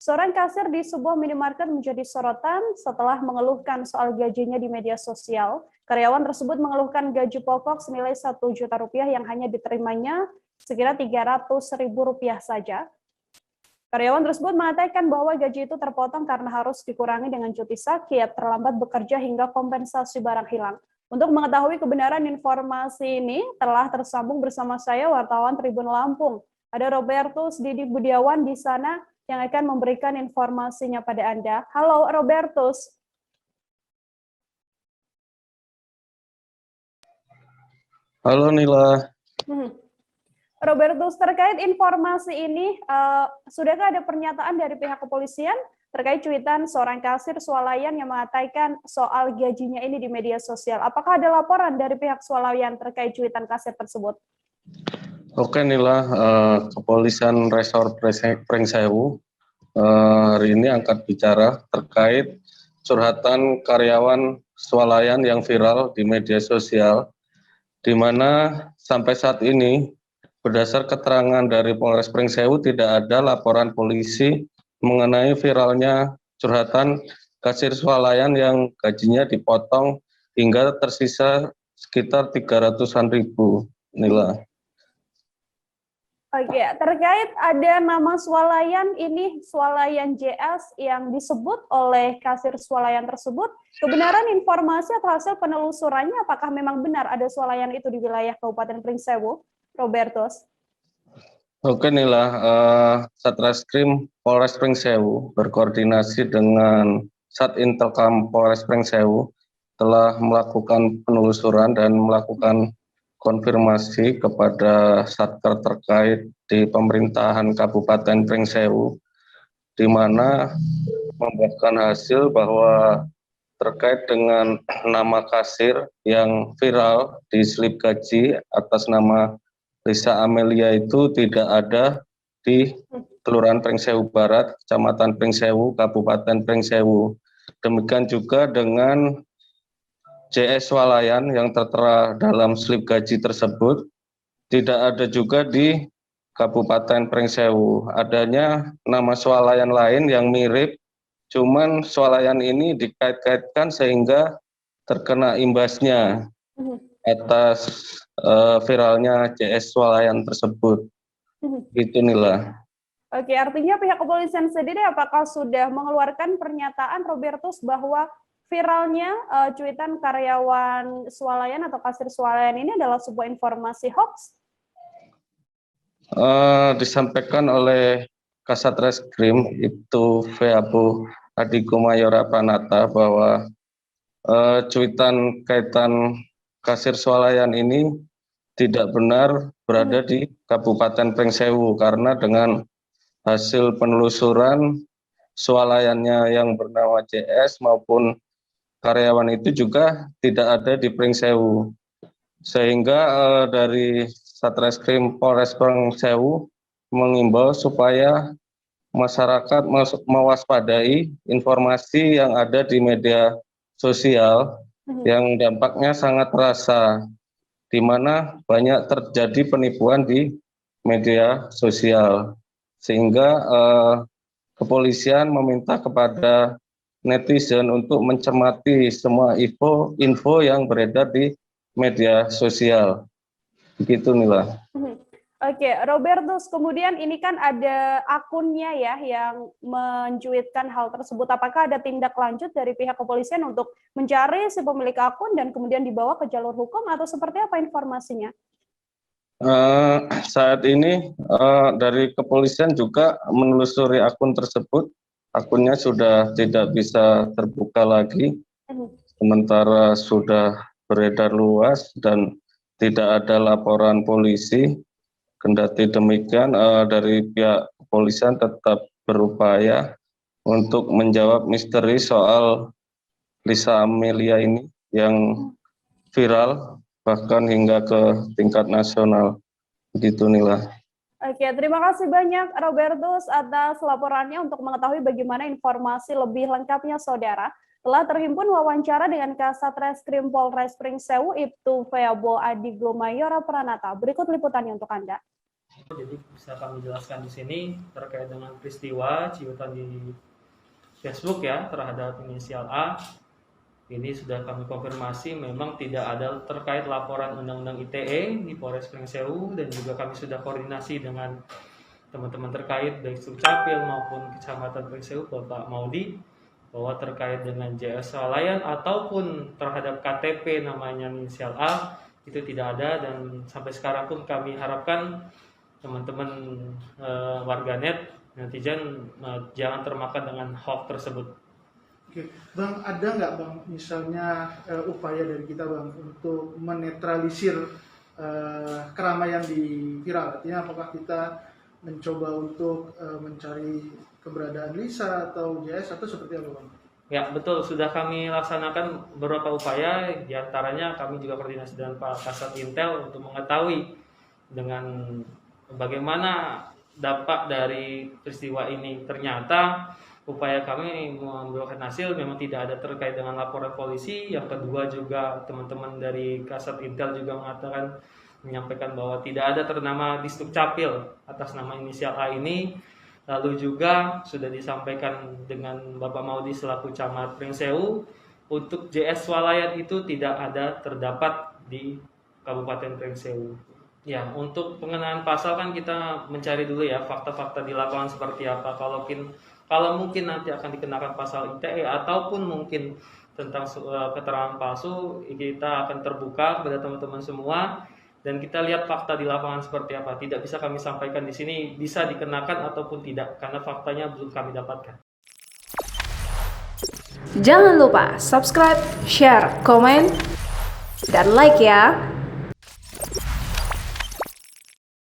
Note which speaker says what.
Speaker 1: Seorang kasir di sebuah minimarket menjadi sorotan setelah mengeluhkan soal gajinya di media sosial. Karyawan tersebut mengeluhkan gaji pokok senilai 1 juta rupiah yang hanya diterimanya sekira 300 ribu rupiah saja. Karyawan tersebut mengatakan bahwa gaji itu terpotong karena harus dikurangi dengan cuti sakit, terlambat bekerja hingga kompensasi barang hilang. Untuk mengetahui kebenaran informasi ini, telah tersambung bersama saya wartawan Tribun Lampung. Ada Robertus Didi Budiawan di sana yang akan memberikan informasinya pada Anda. Halo Robertus.
Speaker 2: Halo Nila.
Speaker 1: Robertus, terkait informasi ini, sudahkah ada pernyataan dari pihak kepolisian terkait cuitan seorang kasir swalayan yang mengatakan soal gajinya ini di media sosial? Apakah ada laporan dari pihak swalayan terkait cuitan kasir tersebut?
Speaker 2: Oke Nila, Kepolisian Resor Pringsewu hari ini angkat bicara terkait curhatan karyawan swalayan yang viral di media sosial, di mana sampai saat ini berdasar keterangan dari Polres Pringsewu tidak ada laporan polisi mengenai viralnya curhatan kasir swalayan yang gajinya dipotong hingga tersisa sekitar 300-an ribu, Nila.
Speaker 1: Oke, terkait ada nama swalayan ini, swalayan JS yang disebut oleh kasir swalayan tersebut, kebenaran informasi atau hasil penelusurannya apakah memang benar ada swalayan itu di wilayah Kabupaten Pringsewu, Robertus?
Speaker 2: Oke Nila, Satreskrim Polres Pringsewu berkoordinasi dengan Satintelkam Polres Pringsewu telah melakukan penelusuran dan melakukan konfirmasi kepada satker terkait di pemerintahan Kabupaten Pringsewu, di mana membuahkan hasil bahwa terkait dengan nama kasir yang viral di slip gaji atas nama Lisa Amelia itu tidak ada di Kelurahan Pringsewu Barat, Kecamatan Pringsewu, Kabupaten Pringsewu. Demikian juga dengan JS Swalayan yang tertera dalam slip gaji tersebut tidak ada juga di Kabupaten Pringsewu. Adanya nama swalayan lain yang mirip, cuman swalayan ini dikait-kaitkan sehingga terkena imbasnya atas viralnya JS Swalayan tersebut. Itu Nila.
Speaker 1: Oke, artinya pihak kepolisian sendiri apakah sudah mengeluarkan pernyataan Robertus bahwa viralnya cuitan karyawan swalayan atau kasir swalayan ini adalah sebuah informasi hoax?
Speaker 2: Disampaikan oleh Kasat Reskrim itu VAPU Adigo Mayora Pranata bahwa cuitan kaitan kasir swalayan ini tidak benar berada di Kabupaten Pringsewu karena dengan hasil penelusuran swalayannya yang bernama JS maupun karyawan itu juga tidak ada di Pringsewu, sehingga dari Satreskrim Polres Pringsewu mengimbau supaya masyarakat mewaspadai informasi yang ada di media sosial yang dampaknya sangat terasa, di mana banyak terjadi penipuan di media sosial, sehingga kepolisian meminta kepada netizen untuk mencermati semua info yang beredar di media sosial. Begitu Nila.
Speaker 1: Oke, Robertus, kemudian ini kan ada akunnya ya yang mencuitkan hal tersebut. Apakah ada tindak lanjut dari pihak kepolisian untuk mencari si pemilik akun dan kemudian dibawa ke jalur hukum atau seperti apa informasinya?
Speaker 2: Saat ini dari kepolisian juga menelusuri akun tersebut. Akunnya sudah tidak bisa terbuka lagi, sementara sudah beredar luas dan tidak ada laporan polisi. Kendati demikian, dari pihak kepolisian tetap berupaya untuk menjawab misteri soal Lisa Amelia ini yang viral bahkan hingga ke tingkat nasional. Begitu Nila.
Speaker 1: Oke, terima kasih banyak Robertus atas laporannya. Untuk mengetahui bagaimana informasi lebih lengkapnya, saudara, telah terhimpun wawancara dengan Kasat Reskrim Polres Pringsewu, Ibtu Feabo Adigo Mayora Pranata. Berikut liputannya untuk Anda.
Speaker 3: Jadi bisa kami jelaskan di sini terkait dengan peristiwa ciutan di Facebook ya terhadap inisial A. Ini sudah kami konfirmasi memang tidak ada terkait laporan Undang-Undang ITE di Polres Pringsewu, dan juga kami sudah koordinasi dengan teman-teman terkait baik Sukcapil maupun Kecamatan Pringsewu Bapak Maudi bahwa terkait dengan JS Swalayan ataupun terhadap KTP namanya inisial A itu tidak ada, dan sampai sekarang pun kami harapkan teman-teman warganet netizen jangan termakan dengan hoax tersebut.
Speaker 4: Oke, Bang, ada nggak Bang misalnya upaya dari kita Bang untuk menetralisir keramaian di viral? Artinya apakah kita mencoba untuk mencari keberadaan Lisa atau JS atau seperti apa Bang?
Speaker 3: Ya betul, sudah kami laksanakan beberapa upaya, diantaranya kami juga koordinasi dengan Pak Kasat Intel untuk mengetahui dengan bagaimana dampak dari peristiwa ini. Ternyata upaya kami membuahkan hasil, memang tidak ada terkait dengan laporan polisi. Yang kedua juga teman-teman dari Kasat Intel juga menyampaikan bahwa tidak ada ternama di Sukcapil atas nama inisial A ini. Lalu juga sudah disampaikan dengan Bapak Maudi selaku Camat Pringsewu, untuk JS Swalayan itu tidak ada terdapat di Kabupaten Pringsewu. Ya, untuk pengenaan pasal kan kita mencari dulu ya fakta-fakta di lapangan seperti apa. Kalau mungkin nanti akan dikenakan pasal ITE ataupun mungkin tentang keterangan palsu, kita akan terbuka kepada teman-teman semua dan kita lihat fakta di lapangan seperti apa. Tidak bisa kami sampaikan di sini bisa dikenakan ataupun tidak karena faktanya belum kami dapatkan.
Speaker 5: Jangan lupa subscribe, share, komen, dan like ya.